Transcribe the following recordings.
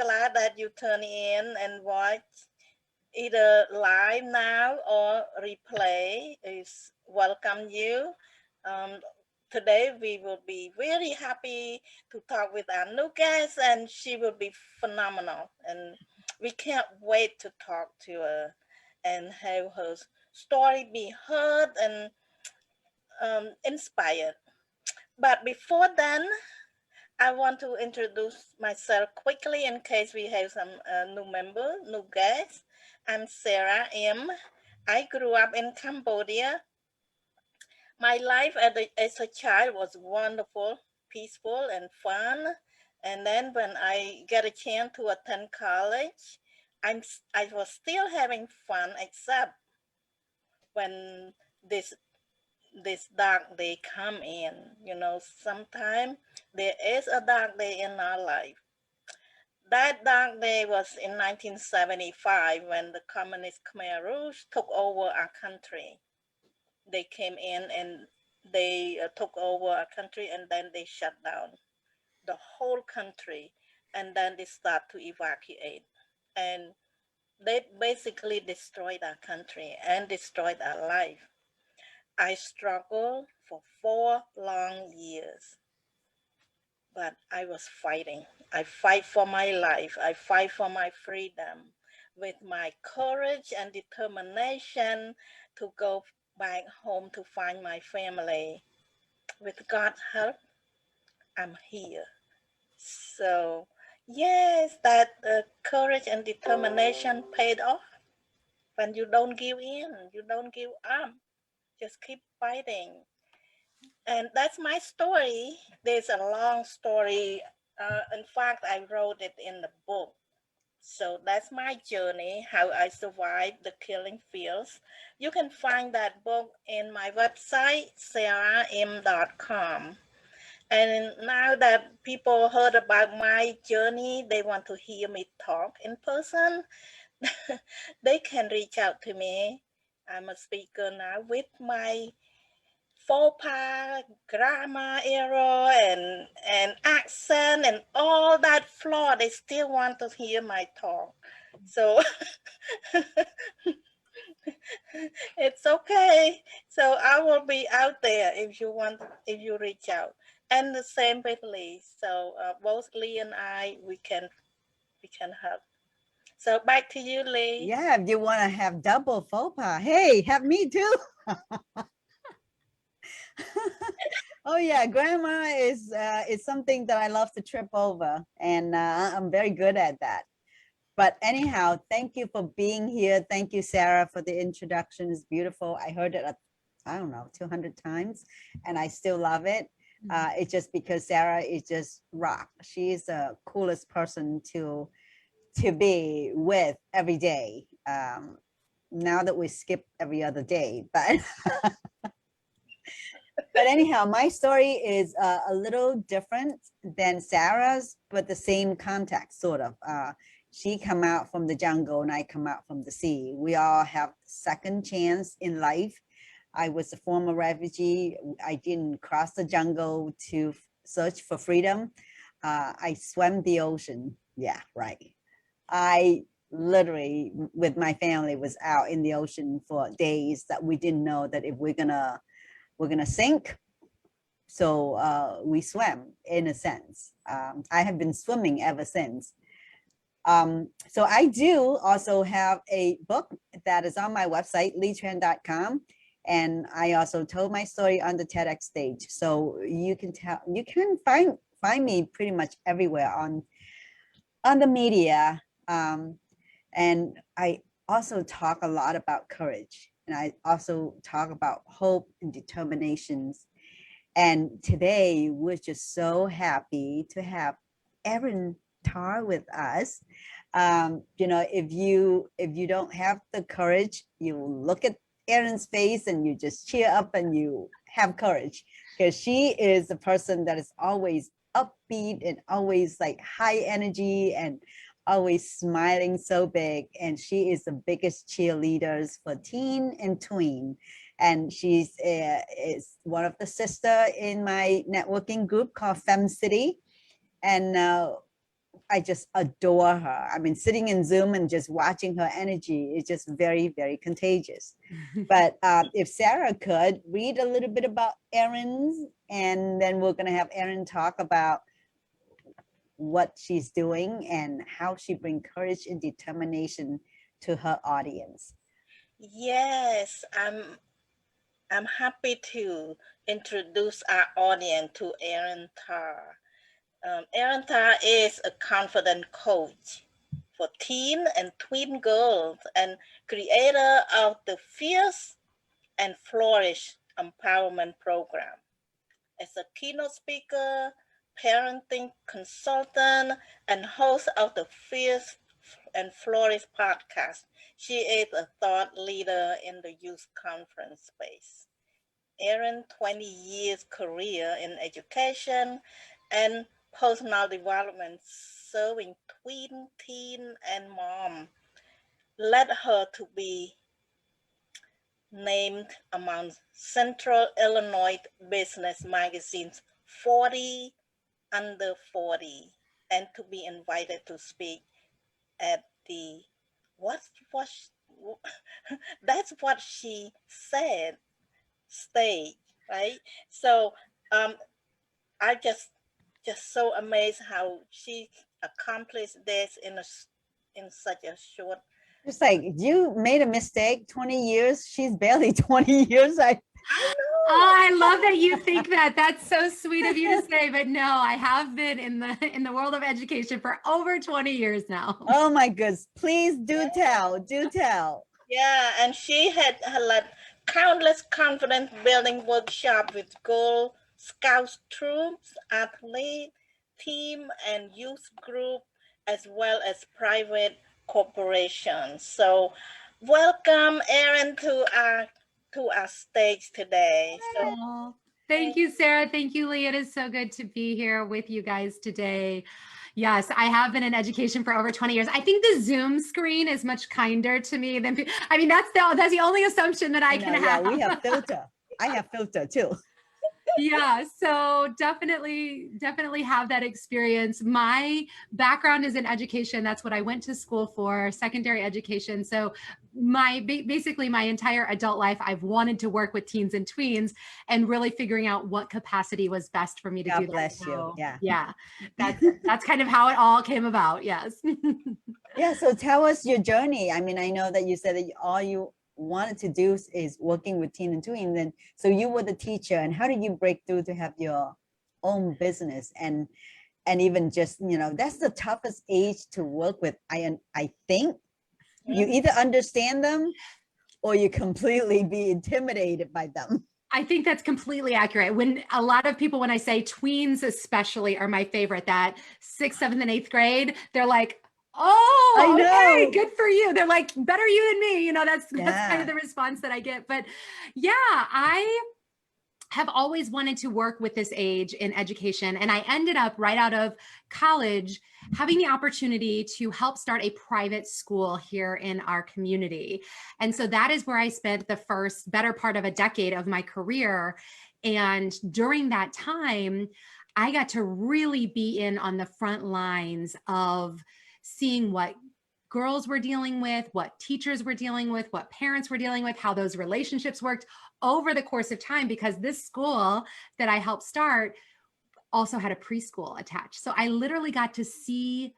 glad that you turn in and watch either live now or replay. Is welcome you. Um, Today we will be very happy to talk with our new guest, and she will be phenomenal. And we can't wait to talk to her and have her story be heard and inspired. But before then, I want to introduce myself quickly in case we have some new guests. I'm Sarah M. I grew up in Cambodia. My life as a child was wonderful, peaceful, and fun. And then when I get a chance to attend college, I was still having fun, except when this this dark day come in. Sometimes there is a dark day in our life. That dark day was in 1975 when the communist Khmer Rouge took over our country. They came in and they took over our country, and then they shut down the whole country, and then they start to evacuate. And they basically destroyed our country and destroyed our life. I struggled for 4 long years, but I was fighting. I fight for my life. I fight for my freedom with my courage and determination to go back home to find my family. With God's help, I'm here. So, yes, that courage and determination paid off. When you don't give in, you don't give up, just keep fighting. And that's my story. There's a long story. In fact, I wrote it in the book. So that's my journey, how I survived the killing fields. You can find that book in my website, sarahim.com. And now that people heard about my journey, they want to hear me talk in person. They can reach out to me. I'm a speaker now with my faux pas, grammar error, and accent, and all that flaw. They still want to hear my talk. So it's okay. So I will be out there if you reach out. And the same with Lee. So both Lee and I, we can help. So back to you, Lee. Yeah, if you want to have double faux pas, hey, have me too. Oh yeah, grandma is something that I love to trip over, and I'm very good at that. But anyhow, thank you for being here. Thank you, Sarah, for the introduction. It's beautiful. I heard it, I don't know, 200 times, and I still love it. It's just because Sarah is just rock. She's the coolest person to be with every day. Now that we skip every other day, but but anyhow, my story is a little different than Sarah's, but the same context, sort of. She come out from the jungle and I come out from the sea. We all have second chance in life. I was a former refugee. I didn't cross the jungle to search for freedom. I swam the ocean. Yeah, right. I literally, with my family, was out in the ocean for days that we didn't know that if we're gonna sink. So we swam in a sense. I have been swimming ever since. So I do also have a book that is on my website, leatran.com. And I also told my story on the TEDx stage. So you can find me pretty much everywhere on the media. And I also talk a lot about courage. And I also talk about hope and determinations. And today we're just so happy to have Erin Tarr with us. If you don't have the courage, you look at Erin's face and you just cheer up and you have courage, because she is a person that is always upbeat and always like high energy and always smiling so big. And she is the biggest cheerleaders for teen and tween. And she's is one of the sister in my networking group called Fem City. And I just adore her. I mean, sitting in Zoom and just watching her energy is just very, very contagious. But if Sarah could read a little bit about Erin's, and then we're going to have Erin talk about what she's doing and how she brings courage and determination to her audience. Yes, I'm happy to introduce our audience to Erin Tarr. Erin Tarr is a confident coach for teen and tween girls and creator of the Fierce and Flourish Empowerment Program. As a keynote speaker, parenting consultant, and host of the Fierce and Flourish podcast, she is a thought leader in the youth conference space. Erin's 20 years career in education and personal development serving tween, teen, and mom led her to be named among Central Illinois Business Magazine's 40 under 40 and to be invited to speak at the what that's what she said stage, right? So I just so amazed how she accomplished this in such a short. It's like, you made a mistake, 20 years, she's barely 20 years. I know. Oh, I love that you think that. That's so sweet of you to say, but no, I have been in the world of education for over 20 years now. Oh my goodness, please do tell. Yeah, and she had led countless confidence building workshops with Girl Scouts troops, athlete, team, and youth group, as well as private corporations. So welcome Erin to our stage today. So Oh, thank you, Sarah. Thank you, Lee. It is so good to be here with you guys today. Yes, I have been in education for over 20 years. I think the Zoom screen is much kinder to me than, I mean, that's the only assumption that I can have. Yeah, we have filter. I have filter too. Yeah, so definitely have that experience. My background is in education. That's what I went to school for, secondary education. So basically my entire adult life, I've wanted to work with teens and tweens and really figuring out what capacity was best for me to do that. God bless you. Yeah, that's kind of how it all came about. Yes. Yeah, so tell us your journey. I mean, I know that you said that all you wanted to do is working with teen and tween, then so you were the teacher, and how did you break through to have your own business and even just, you know, that's the toughest age to work with. I think you either understand them or you completely be intimidated by them. I think that's completely accurate. When a lot of people, when I say tweens especially are my favorite, that 6th, 7th, and 8th grade, they're like, oh, I know. okay, good for you. They're like, better you than me. You know, that's kind of the response that I get. But yeah, I have always wanted to work with this age in education. And I ended up right out of college having the opportunity to help start a private school here in our community. And so that is where I spent the first better part of a decade of my career. And during that time, I got to really be in on the front lines of seeing what girls were dealing with, what teachers were dealing with, what parents were dealing with, how those relationships worked over the course of time, because this school that I helped start also had a preschool attached. So I literally got to see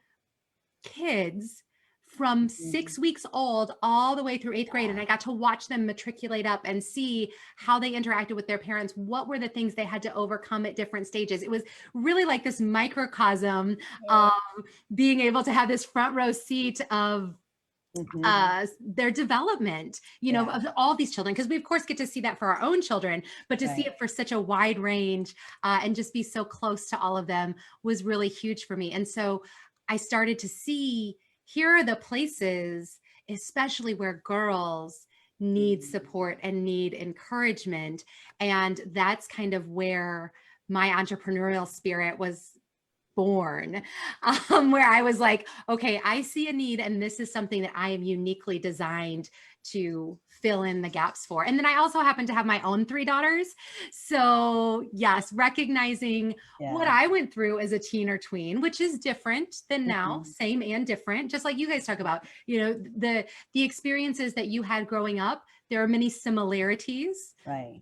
kids from 6 weeks old all the way through 8th grade. And I got to watch them matriculate up and see how they interacted with their parents. What were the things they had to overcome at different stages? It was really like this microcosm of being able to have this front row seat of their development, you know, of all these children, because we of course get to see that for our own children, but to see it for such a wide range and just be so close to all of them was really huge for me. And so I started to see, here are the places, especially where girls need support and need encouragement. And that's kind of where my entrepreneurial spirit was born, where I was like, okay, I see a need, and this is something that I am uniquely designed to fill in the gaps for. And then I also happen to have my own 3 daughters. So yes, recognizing what I went through as a teen or tween, which is different than now, same and different, just like you guys talk about, you know, the experiences that you had growing up. There are many similarities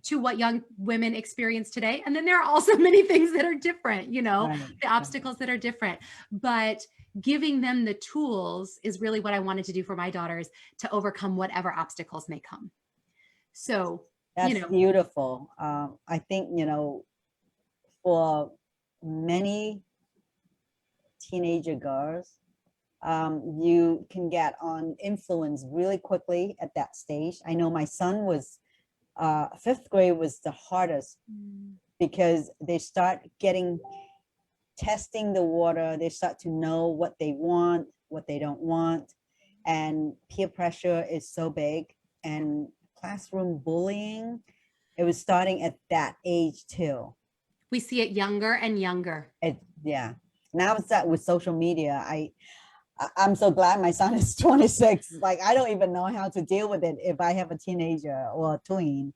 to what young women experience today. And then there are also many things that are different, you know, the obstacles that are different. But giving them the tools is really what I wanted to do for my daughters to overcome whatever obstacles may come. So, that's, you know, beautiful. I think, you know, for many teenager girls, you can get on influence really quickly at that stage. I know my son was, 5th grade was the hardest because they start testing the water. They start to know what they want, what they don't want. And peer pressure is so big, and classroom bullying, it was starting at that age too. We see it younger and younger. Now it's that with social media, I'm so glad my son is 26. Like, I don't even know how to deal with it if I have a teenager or a tween.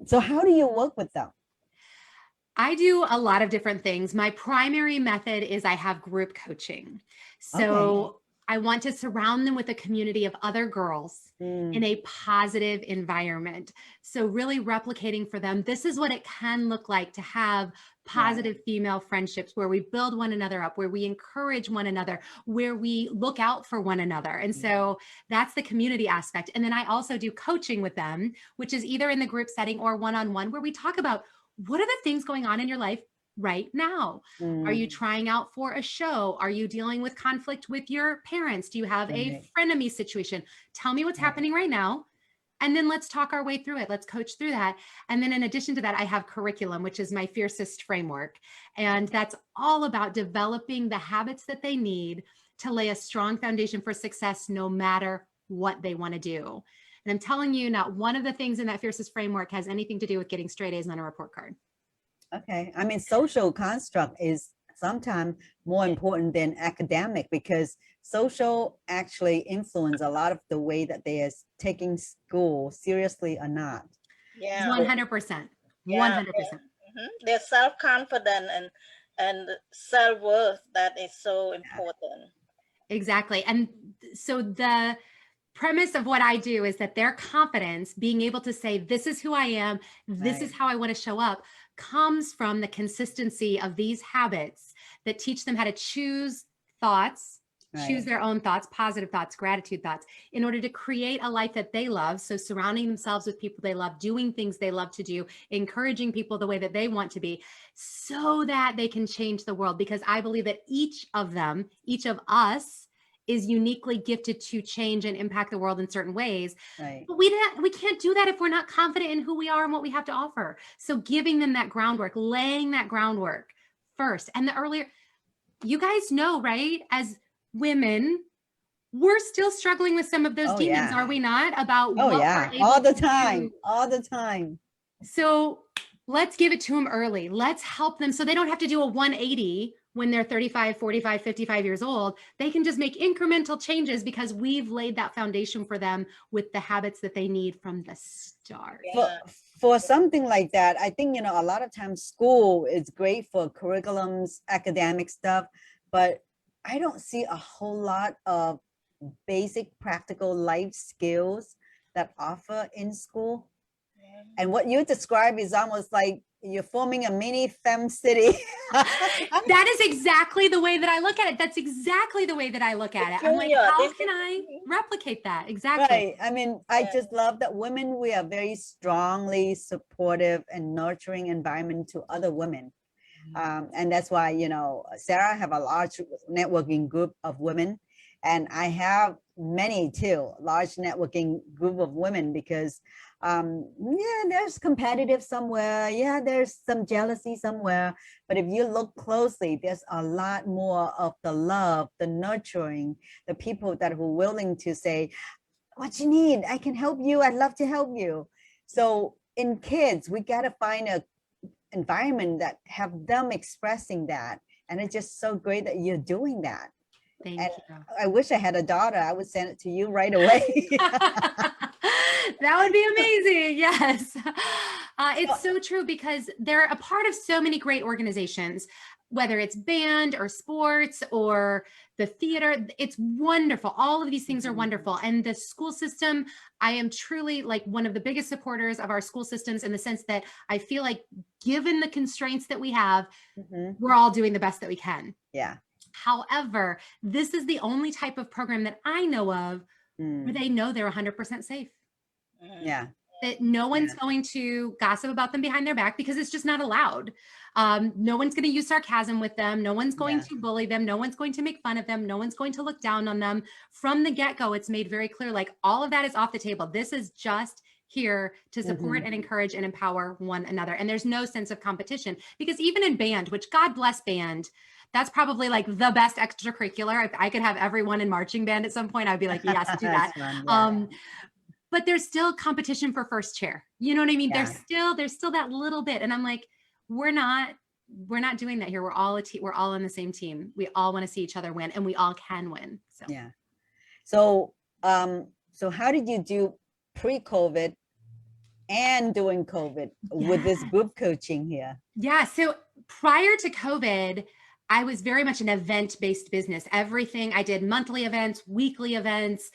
So how do you work with them? I do a lot of different things. My primary method is I have group coaching. So I want to surround them with a community of other girls in a positive environment. So really replicating for them, this is what it can look like to have positive female friendships where we build one another up, where we encourage one another, where we look out for one another. And so that's the community aspect. And then I also do coaching with them, which is either in the group setting or one-on-one, where we talk about what are the things going on in your life right now? Are you trying out for a show? Are you dealing with conflict with your parents? Do you have a frenemy situation? Tell me what's happening right now. And then let's talk our way through it. Let's coach through that. And then in addition to that, I have curriculum, which is my Fiercest framework. And that's all about developing the habits that they need to lay a strong foundation for success, no matter what they want to do. And I'm telling you, not one of the things in that Fiercest framework has anything to do with getting straight A's on a report card. Okay. I mean, social construct is sometimes more important than academic, because social actually influence a lot of the way that they are taking school seriously or not. 100%. 100%. Their self-confidence and self-worth, that is so important. Exactly. And so the premise of what I do is that their confidence, being able to say, this is who I am, this is how I want to show up, comes from the consistency of these habits that teach them how to choose thoughts, choose their own thoughts, positive thoughts, gratitude thoughts, in order to create a life that they love. So surrounding themselves with people they love, doing things they love to do, encouraging people the way that they want to be, so that they can change the world. Because I believe that each of them, each of us, is uniquely gifted to change and impact the world in certain ways. But we can't do that if we're not confident in who we are and what we have to offer. So giving them that groundwork, laying that groundwork first. And the earlier, you guys know, right? As women, we're still struggling with some of those demons, are we not? About what we're able all the to time, do. all the time. So let's give it to them early. Let's help them so they don't have to do a 180 when they're 35, 45, 55 years old. They can just make incremental changes because we've laid that foundation for them with the habits that they need from the start. For something like that, I think, you know, a lot of times school is great for curriculums, academic stuff, but I don't see a whole lot of basic practical life skills that offer in school. And what you describe is almost like you're forming a mini fem city. That is exactly the way that I look at it. That's exactly the way that I look at it. I'm like, how can I replicate that? Exactly. Right. I mean, I just love that women, we are very strongly supportive and nurturing environment to other women. And that's why, you know, Sarah have a large networking group of women, and I have many too, large networking group of women, because there's competitive somewhere. Yeah, there's some jealousy somewhere. But if you look closely, there's a lot more of the love, the nurturing, the people that are willing to say, what you need, I can help you. I'd love to help you. So in kids, we got to find a environment that have them expressing that. And it's just so great that you're doing that. Thank and you. I wish I had a daughter. I would send it to you right away. That would be amazing. Yes. It's so true because they're a part of so many great organizations, whether it's band or sports or the theater. It's wonderful. All of these things are wonderful. And the school system, I am truly like one of the biggest supporters of our school systems in the sense that I feel like given the constraints that we have, we're all doing the best that we can. Yeah. However, this is the only type of program that I know of where they know they're 100% safe. Yeah. That no one's going to gossip about them behind their back because it's just not allowed. No one's going to use sarcasm with them. No one's going to bully them. No one's going to make fun of them. No one's going to look down on them. From the get-go, it's made very clear, like all of that is off the table. This is just here to support and encourage and empower one another. And there's no sense of competition because even in band, which God bless band, that's probably like the best extracurricular. If I could have everyone in marching band at some point, I'd be like, yes, do that. But there's still competition for first chair. You know what I mean? There's still that little bit. And I'm like, we're not doing that here. We're all a team. We're all on the same team. We all want to see each other win and we all can win. So, yeah. So, so how did you do pre-COVID and during COVID with this group coaching here? Yeah. So prior to COVID, I was very much an event-based business. Everything I did, monthly events, weekly events.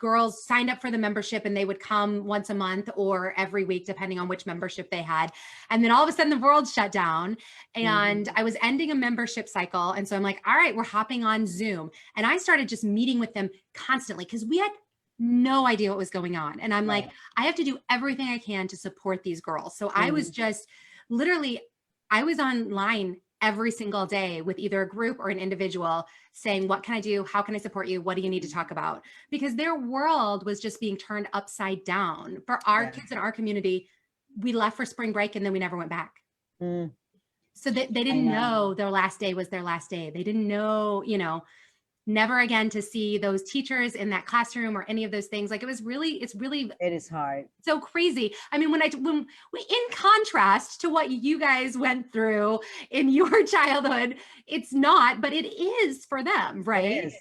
Girls signed up for the membership and they would come once a month or every week, depending on which membership they had. And then all of a sudden the world shut down and I was ending a membership cycle. And so I'm like, all right, we're hopping on Zoom. And I started just meeting with them constantly because we had no idea what was going on. And I'm like, I have to do everything I can to support these girls. So I was just literally, I was online every single day with either a group or an individual saying, what can I do? How can I support you? What do you need to talk about? Because their world was just being turned upside down. For our kids in our community, we left for spring break and then we never went back. So they didn't know their last day was their last day. They didn't know, you know, never again to see those teachers in that classroom or any of those things. Like it is hard. So crazy. I mean, when in contrast to what you guys went through in your childhood, it's not, but it is for them, right? It is.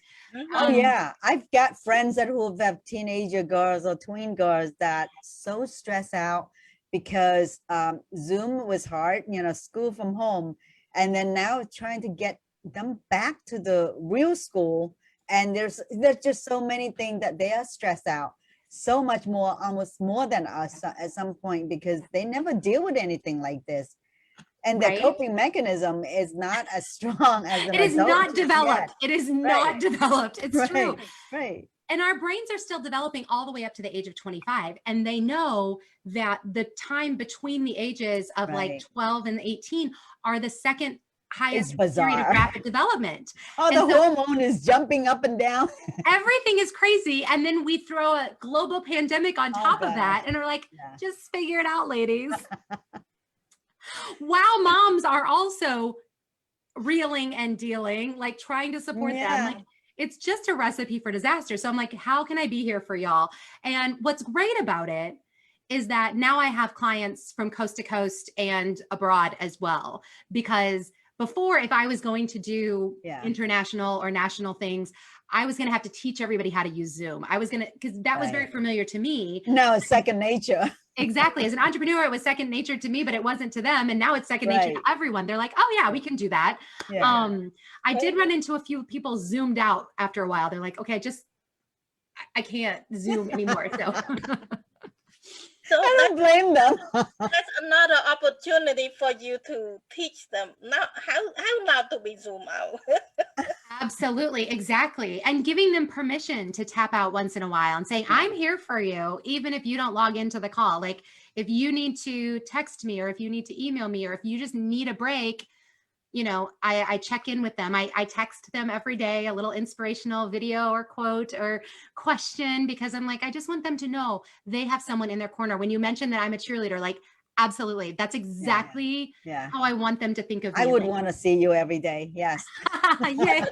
Oh yeah. I've got friends who have teenager girls or tween girls that so stress out because Zoom was hard, you know, school from home. And then now trying to get them back to the real school, and there's just so many things that they are stressed out, so much more, almost more than us at some point, because they never deal with anything like this, and their coping mechanism is not as strong as an it is adult not developed yet. It is not developed. It's true. Right. And our brains are still developing all the way up to the age of 25. And they know that the time between the ages of like 12 and 18 are the second highest period of rapid development. Oh, and the hormone is jumping up and down. Everything is crazy. And then we throw a global pandemic on top of that. And we're like, just figure it out, ladies. Wow, moms are also reeling and dealing, like trying to support them. Like, it's just a recipe for disaster. So I'm like, how can I be here for y'all? And what's great about it is that now I have clients from coast to coast and abroad as well, because before, if I was going to do international or national things, I was going to have to teach everybody how to use Zoom. I was going to, because that was very familiar to me. No, it's second nature. Exactly. As an entrepreneur, it was second nature to me, but it wasn't to them. And now it's second nature to everyone. They're like, oh yeah, we can do that. I did run into a few people zoomed out after a while. They're like, okay, I can't Zoom anymore. So I don't blame them. That's another opportunity for you to teach them how not to be Zoom out. Absolutely, exactly. And giving them permission to tap out once in a while and saying, I'm here for you, even if you don't log into the call. Like if you need to text me or if you need to email me or if you just need a break, you know, I check in with them. I text them every day, a little inspirational video or quote or question, because I'm like, I just want them to know they have someone in their corner. When you mentioned that I'm a cheerleader, like, absolutely. That's exactly how I want them to think of me. I would want to see you every day. Yes. Yay.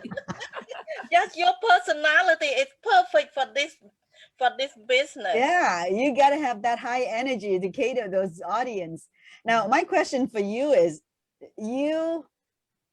Just your personality is perfect for this business. Yeah, you got to have that high energy to cater those audience. Now, my question for you is,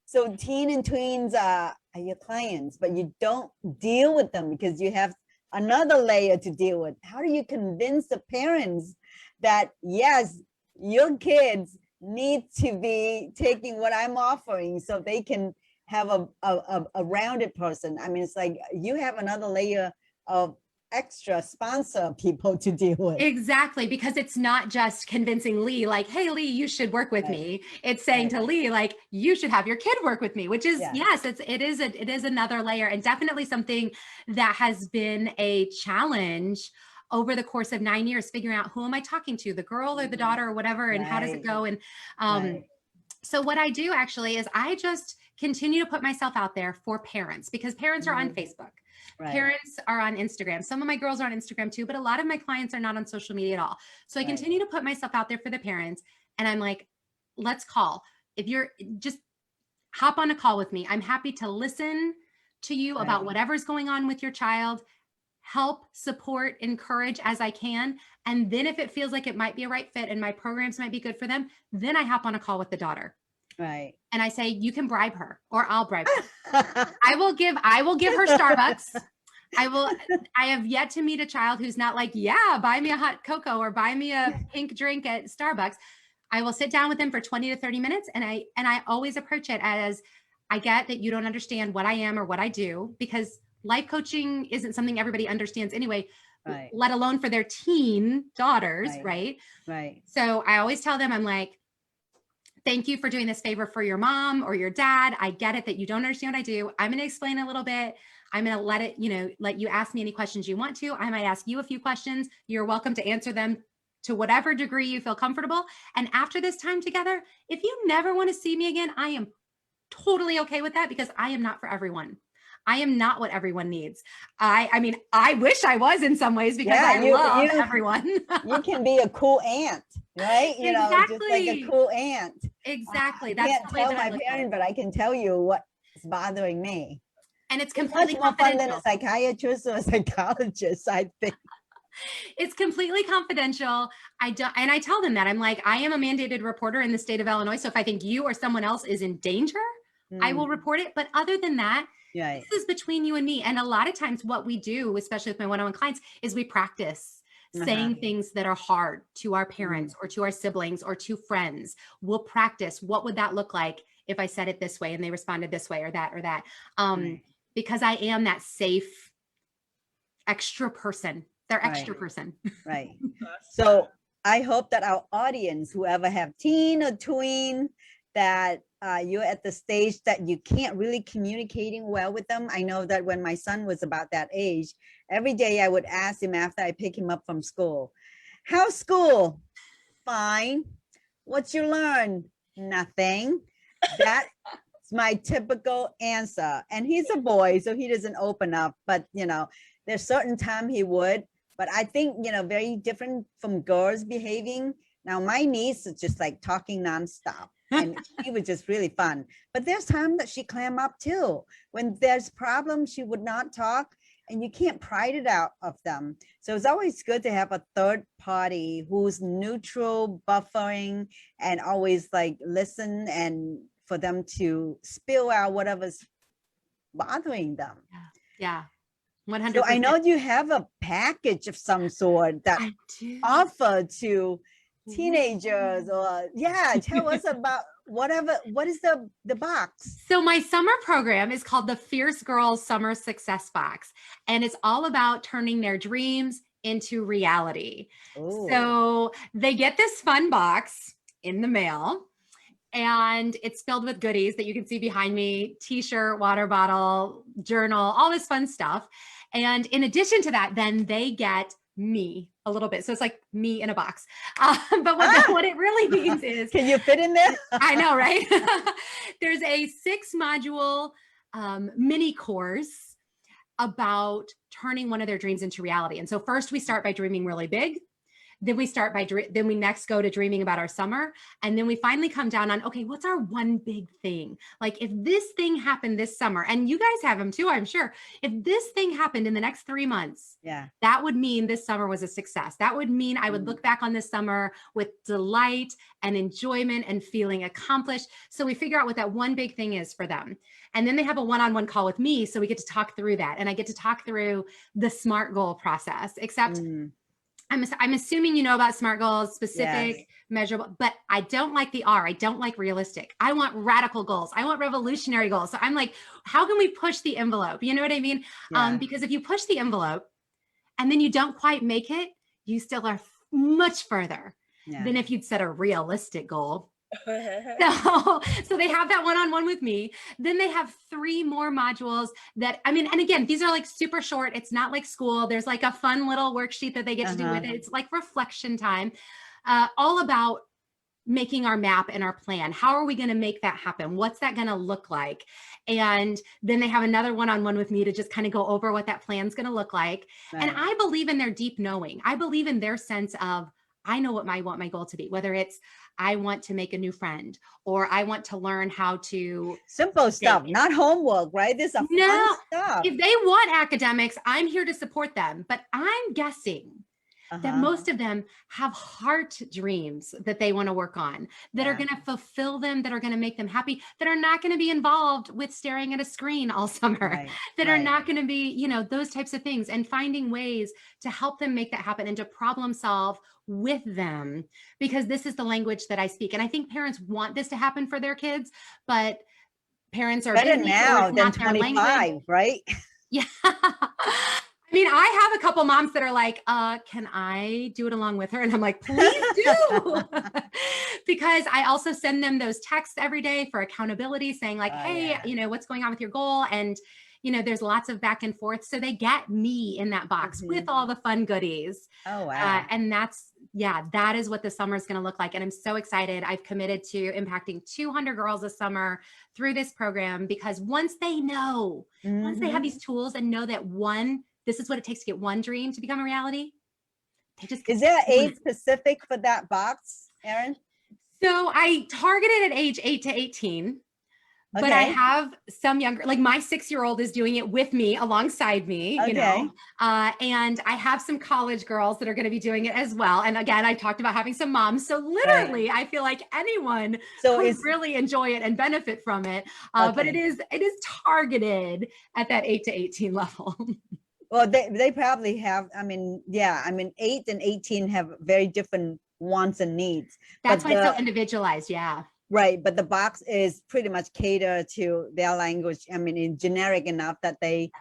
so teen and tweens are your clients, but you don't deal with them because you have another layer to deal with. How do you convince the parents that, yes, your kids need to be taking what I'm offering so they can have a rounded person? I mean, it's like you have another layer of extra sponsor people to deal with. Exactly, because it's not just convincing Lee, like, hey, Lee, you should work with me. It's saying to Lee, like, you should have your kid work with me, which is, yes, it is another layer, and definitely something that has been a challenge over the course of 9 years, figuring out who am I talking to, the girl or the daughter or whatever, and how does it go? And so what I do actually is I just continue to put myself out there for parents, because parents are on Facebook. Parents are on Instagram. Some of my girls are on Instagram too, but a lot of my clients are not on social media at all. So I continue to put myself out there for the parents, and I'm like, let's call. If you're just hop on a call with me, I'm happy to listen to you about whatever's going on with your child, help, support, encourage as I can. And then if it feels like it might be a right fit and my programs might be good for them, then I hop on a call with the daughter. And I say, you can bribe her, or I'll bribe her. I will give her Starbucks. I have yet to meet a child who's not like, yeah, buy me a hot cocoa or buy me a pink drink at Starbucks. I will sit down with them for 20 to 30 minutes. And I always approach it as, I get that you don't understand what I am or what I do, because life coaching isn't something everybody understands anyway, let alone for their teen daughters. Right. So I always tell them, I'm like, thank you for doing this favor for your mom or your dad. I get it that you don't understand what I do. I'm going to explain a little bit. I'm going to let you ask me any questions you want to. I might ask you a few questions. You're welcome to answer them to whatever degree you feel comfortable. And after this time together, if you never want to see me again, I am totally okay with that, because I am not for everyone. I am not what everyone needs. I mean, I wish I was in some ways, because I love everyone. You can be a cool aunt, right? You know, just like a cool aunt. Exactly. I can't tell my parents, but I can tell you what's bothering me. And it's completely much more fun than a psychiatrist or a psychologist, I think. It's completely confidential. I tell them that. I'm like, I am a mandated reporter in the state of Illinois. So if I think you or someone else is in danger, I will report it. But other than that, this is between you and me. And a lot of times what we do, especially with my one-on-one clients, is we practice saying things that are hard to our parents or to our siblings or to friends. We'll practice, what would that look like if I said it this way and they responded this way, or that, because I am that safe extra person. They're extra person. So I hope that our audience, whoever have teen or tween, that you're at the stage that you can't really communicating well with them. I know that when my son was about that age, every day I would ask him after I pick him up from school, how's school? Fine. What you learn? Nothing. That's my typical answer. And he's a boy, so he doesn't open up, but you know, there's certain time he would, but I think, you know, very different from girls behaving. Now my niece is just like talking nonstop. And she was just really fun. But there's time that she clam up too. When there's problems, she would not talk, and you can't pry it out of them. So it's always good to have a third party who's neutral, buffering, and always like listen, and for them to spill out whatever's bothering them. Yeah. 100%. So I know you have a package of some sort that offer to teenagers, or tell us about what is the box? So my summer program is called the Fierce Girls Summer Success Box, and it's all about turning their dreams into reality. Ooh. So they get this fun box in the mail, and it's filled with goodies that you can see behind me: t-shirt, water bottle, journal, all this fun stuff. And in addition to that, then they get me a little bit. So it's like me in a box. But what it really means is, can you fit in there? I know, right? There's a 6-module mini course about turning one of their dreams into reality. And so first we start by dreaming really big. Then we start by, then we next go to dreaming about our summer. And then we finally come down on, okay, what's our one big thing? Like if this thing happened this summer, and you guys have them too, I'm sure. If this thing happened in the next 3 months, that would mean this summer was a success. That would mean I would look back on this summer with delight and enjoyment and feeling accomplished. So we figure out what that one big thing is for them. And then they have a one-on-one call with me. So we get to talk through that. And I get to talk through the SMART goal process, except I'm assuming you know about SMART goals, specific, measurable, but I don't like the R. I don't like realistic. I want radical goals. I want revolutionary goals. So I'm like, how can we push the envelope? You know what I mean? Because if you push the envelope and then you don't quite make it, you still are much further than if you'd set a realistic goal. So they have that one-on-one with me. Then they have 3 more modules that, I mean, and again, these are like super short. It's not like school. There's like a fun little worksheet that they get to do with it. It's like reflection time, all about making our map and our plan. How are we going to make that happen? What's that going to look like? And then they have another one-on-one with me to just kind of go over what that plan's going to look like. And I believe in their deep knowing. I believe in their sense of, I know what I want my goal to be, whether it's I want to make a new friend, or I want to learn how to simple stuff, not homework, right? This is fun stuff. If they want academics, I'm here to support them. But I'm guessing that most of them have heart dreams that they want to work on, that are going to fulfill them, that are going to make them happy, that are not going to be involved with staring at a screen all summer, that are not going to be, you know, those types of things, and finding ways to help them make that happen and to problem solve with them, because this is the language that I speak. And I think parents want this to happen for their kids, but parents are better busy, now than 25, right? Yeah. I mean, I have a couple moms that are like, can I do it along with her? And I'm like, please do. Because I also send them those texts every day for accountability, saying like, hey, you know, what's going on with your goal? And, you know, there's lots of back and forth. So they get me in that box with all the fun goodies. Oh, wow. And that's, that is what the summer is going to look like. And I'm so excited. I've committed to impacting 200 girls this summer through this program, because once they know, once they have these tools and know that this is what it takes to get one dream to become a reality. Is there age specific for that box, Erin? So I targeted at age 8 to 18, but I have some younger, like my 6-year-old is doing it with me, alongside me, you know, and I have some college girls that are going to be doing it as well. And again, I talked about having some moms. So literally, I feel like anyone could really enjoy it and benefit from it. But it is targeted at that 8 to 18 level. Well, they probably have, I mean, 8 and 18 have very different wants and needs. That's why it's so individualized, Right, but the box is pretty much catered to their language. I mean, it's generic enough that they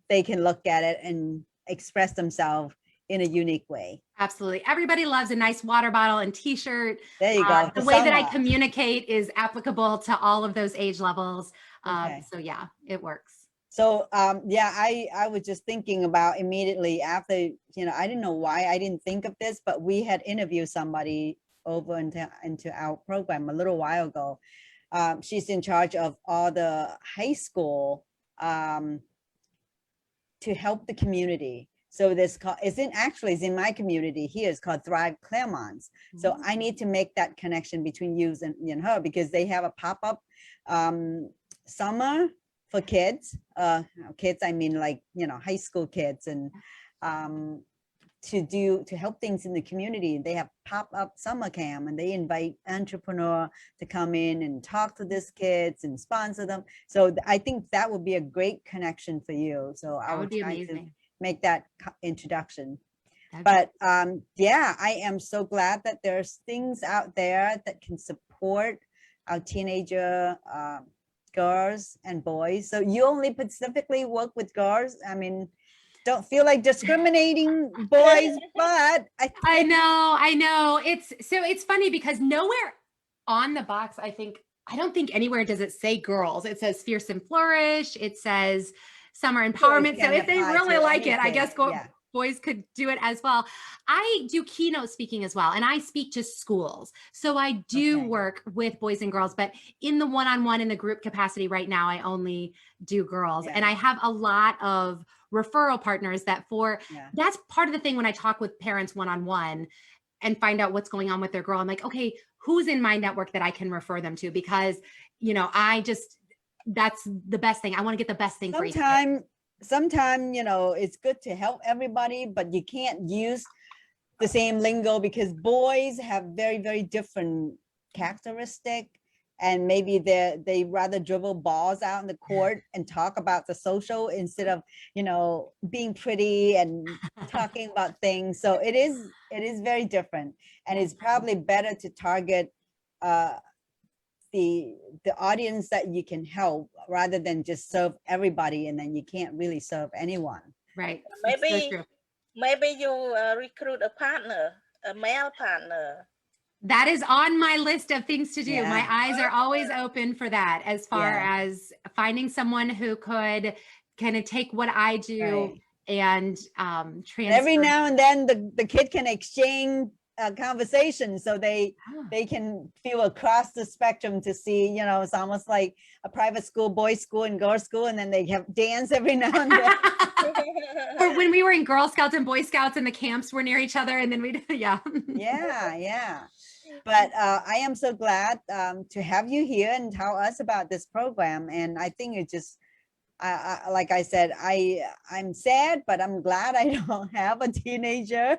can look at it and express themselves in a unique way. Absolutely. Everybody loves a nice water bottle and t-shirt. There you go. The way that I communicate is applicable to all of those age levels. So yeah, it works. So, I was just thinking about immediately after, you know, I didn't know why I didn't think of this, but we had interviewed somebody over into our program a little while ago. She's in charge of all the high school to help the community. So this it's in my community here. It's called Thrive Claremont. So I need to make that connection between you and her, because they have a pop-up summer for kids. Kids, I mean, like, you know, high school kids, and to help things in the community. They have pop-up summer camp, and they invite entrepreneur to come in and talk to these kids and sponsor them. So I think that would be a great connection for you. So I would try to make that introduction. But I am so glad that there's things out there that can support our teenager girls and boys. So you only specifically work with girls? I mean, don't feel like discriminating boys, but I know. It's funny because nowhere on the box, I don't think anywhere does it say girls. It says Fierce and Flourish. It says Summer Empowerment. So if they really like it, I guess boys could do it as well. I do keynote speaking as well, and I speak to schools. So I do work with boys and girls, but in the one-on-one, in the group capacity right now, I only do girls. And I have a lot of referral partners that's part of the thing when I talk with parents one-on-one. and find out what's going on with their girl, I'm like, okay, who's in my network that I can refer them to? Because, you know, that's the best thing. I want to get the best thing for each kid. Sometimes, you know, it's good to help everybody, but you can't use the same lingo because boys have very, very different characteristic. And maybe they rather dribble balls out in the court and talk about the social instead of, you know, being pretty and talking about things. So it is very different. And it's probably better to target the audience that you can help rather than just serve everybody, and then you can't really serve anyone. Right. Maybe you recruit a partner, a male partner. That is on my list of things to do. Yeah. My eyes are always open for that, as far as finding someone who could kind of take what I do and transfer. Every now and then the kid can exchange conversation, so they can feel across the spectrum to see, you know, it's almost like a private school, boys school and girls school, and then they have dance every now and then. Or when we were in Girl Scouts and Boy Scouts and the camps were near each other, and then we'd yeah. But I am so glad to have you here and tell us about this program. And I think it just, like I said, I'm sad, but I'm glad I don't have a teenager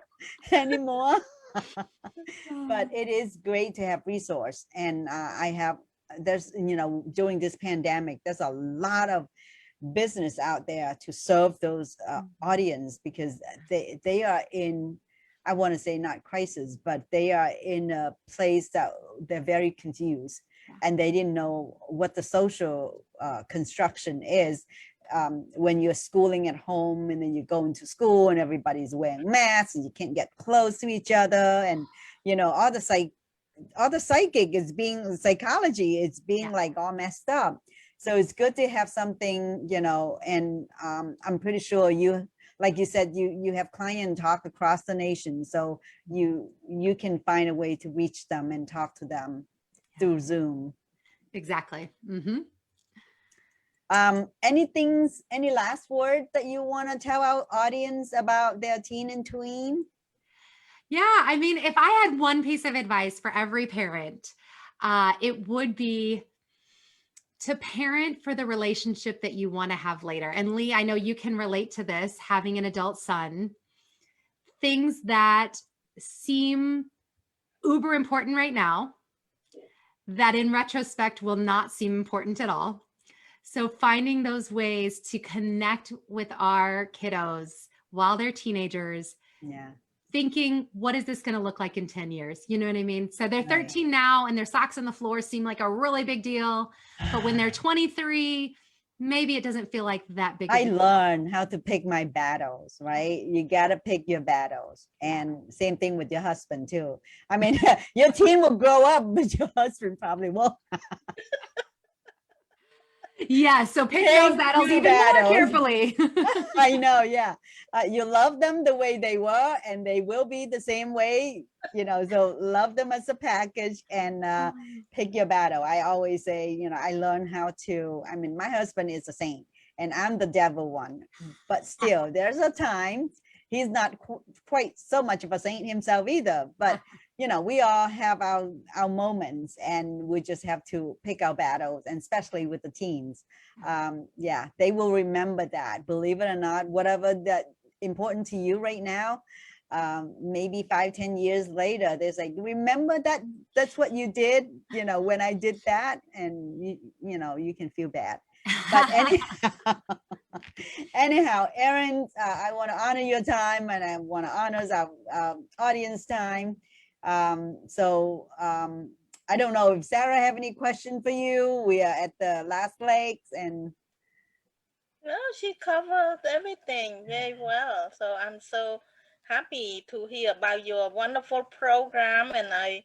anymore. But it is great to have resource. And there's, you know, during this pandemic, there's a lot of business out there to serve those audience, because they are in, I want to say not crisis, but they are in a place that they're very confused and they didn't know what the social construction is. When you're schooling at home and then you go into school and everybody's wearing masks and you can't get close to each other, and you know, all the psychic is being psychology, it's being like all messed up. So it's good to have something, you know, and I'm pretty sure you, like you said, you have client talk across the nation, so you can find a way to reach them and talk to them through Zoom. Exactly. Mm-hmm. Any last word that you want to tell our audience about their teen and tween? Yeah, I mean, if I had one piece of advice for every parent, it would be to parent for the relationship that you want to have later. And Lee, I know you can relate to this, having an adult son. Things that seem uber important right now, that in retrospect will not seem important at all. So finding those ways to connect with our kiddos while they're teenagers, thinking, what is this going to look like in 10 years? You know what I mean? So they're 13 now and their socks on the floor seem like a really big deal. But when they're 23, maybe it doesn't feel like that big. I learned how to pick my battles, right? You got to pick your battles. And same thing with your husband too. I mean, your teen will grow up, but your husband probably won't. Yeah, so pick those battles even more carefully. I know, yeah. You love them the way they were, and they will be the same way, you know, so love them as a package and pick your battle. I always say, you know, I learned how to, I mean, my husband is a saint and I'm the devil one, but still there's a time he's not quite so much of a saint himself either, but you know, we all have our moments and we just have to pick our battles, and especially with the teens. Yeah, they will remember that, believe it or not, whatever that important to you right now, maybe 5-10 years later, there's like, remember that's what you did, you know, when I did that, and you know, you can feel bad. But anyhow, Erin, I want to honor your time and I want to honor our audience time. So I don't know if Sarah have any question for you. We are at the last legs, and no, she covered everything very well. So I'm so happy to hear about your wonderful program, and I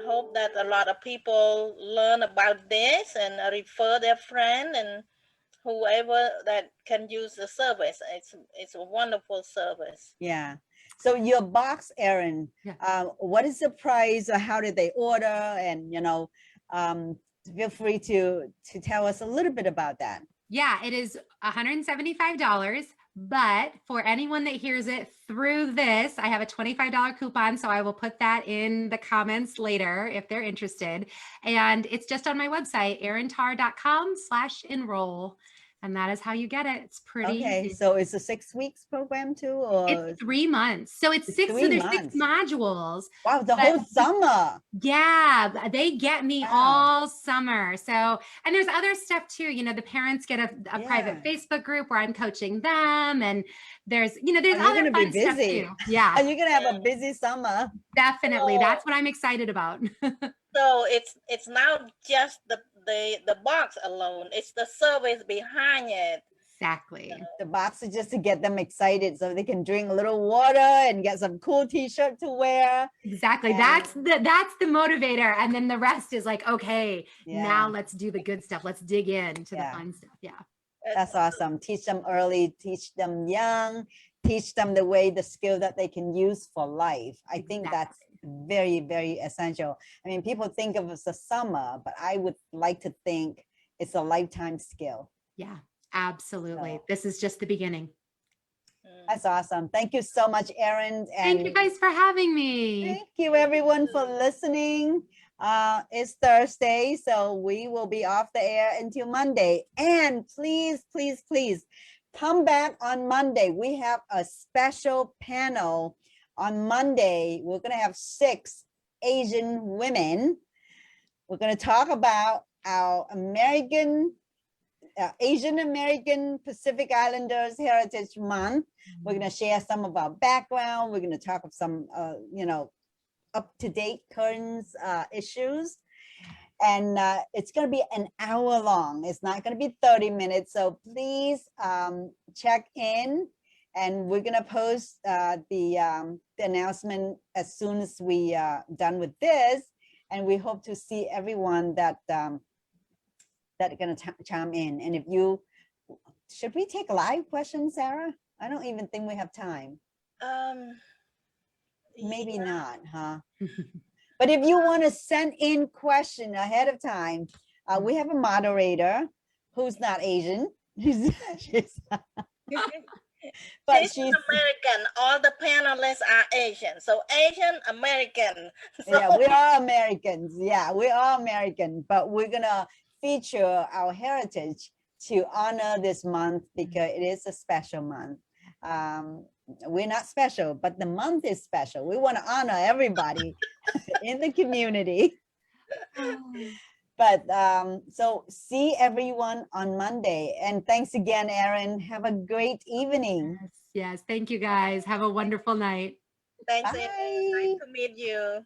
hope that a lot of people learn about this and refer their friend and whoever that can use the service. It's a wonderful service. Yeah. So your box, Erin, what is the price, or how did they order? And, you know, feel free to tell us a little bit about that. Yeah, it is $175 But for anyone that hears it through this, I have a $25 coupon. So I will put that in the comments later if they're interested. And it's just on my website, erintarr.com/enroll. And that is how you get it. It's pretty Okay, easy. so it's a 6 weeks program too, or It's 3 months. So it's six, so 3 there's 6 months? modules. Wow, the But whole summer. yeah, they get me Wow. all summer. So, and there's other stuff too. You know, the parents get a private Yeah. Facebook group where I'm coaching them, and there's, you know, there's Oh, you're other gonna be fun stuff busy. too. Yeah, And you're gonna have a busy summer. definitely. So, That's what I'm excited about. so it's not just the box alone. It's the service behind it. Exactly. The box is just to get them excited so they can drink a little water and get some cool t-shirt to wear. Exactly. And- That's the motivator. And then the rest is like, okay, Yeah. now let's do the good stuff. Let's dig into Yeah. the fun stuff. Yeah. That's awesome. Teach them early, teach them young, teach them the way, the skill that they can use for life. I think that's very, very essential. I mean, people think of it as a summer, but I would like to think it's a lifetime skill. Yeah, absolutely. So- This is just the beginning. That's awesome. Thank you so much, Erin. Thank you guys for having me. Thank you everyone for listening. It's Thursday, so we will be off the air until Monday. And please, please, please come back on Monday. We have a special panel on Monday. We're going to have 6 Asian women. We're going to talk about our Asian American Pacific Islanders Heritage Month. We're going to share some of our background. We're going to talk of some, up-to-date current issues. And it's going to be an hour long. It's not going to be 30 minutes. So please check in. And we're going to post the announcement as soon as we done with this. And we hope to see everyone that are going to chime in. And if you, should we take live questions, Sarah? I don't even think we have time. Maybe Yeah. not, huh? But if you want to send in question ahead of time, we have a moderator who's not Asian. But Asian she's, American. All the panelists are Asian. So Asian American. So, yeah, we are Americans. Yeah, we are American, but we're gonna feature our heritage to honor this month because it is a special month. We're not special, but the month is special. We want to honor everybody in the community. But so see everyone on Monday. And thanks again, Erin. Have a great evening. Yes, thank you guys. Have a wonderful night. thanks, Bye. Amy. Nice to meet you.